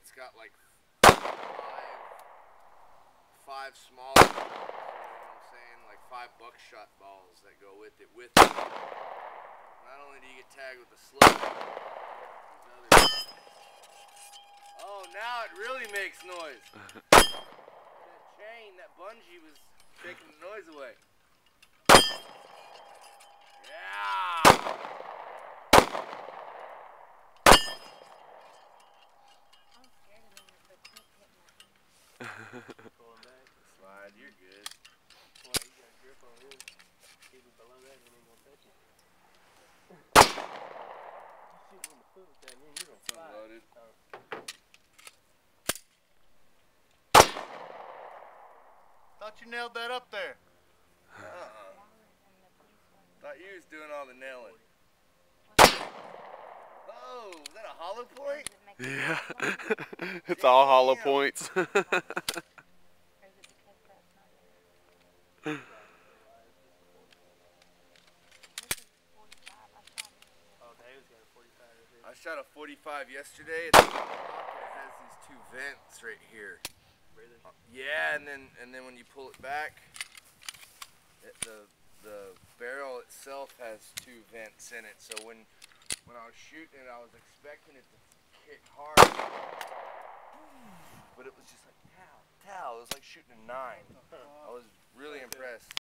it's got like five small, you know what I'm saying, like 5 buckshot balls that go with it. Not only do you get tagged with the slug, oh, now it really makes noise. That chain, that bungee was taking the noise away. Yeah. Pulling back. Slide, you're good. Well, you got a grip on him. Keep it below that, he ain't gonna touch you. You shoot him in the foot with that, man, you're gonna fly. Unloaded. Thought you nailed that up there. Thought you was doing all the nailing. Oh, is that a hollow point? Yeah. It's all hollow points. I shot a 45 yesterday. It has these 2 vents right here. Yeah, and then when you pull it back, the barrel itself has 2 vents in it. So when I was shooting it, I was expecting it to hit hard, but it was just like pow, pow. It was like shooting a 9. I was really impressed.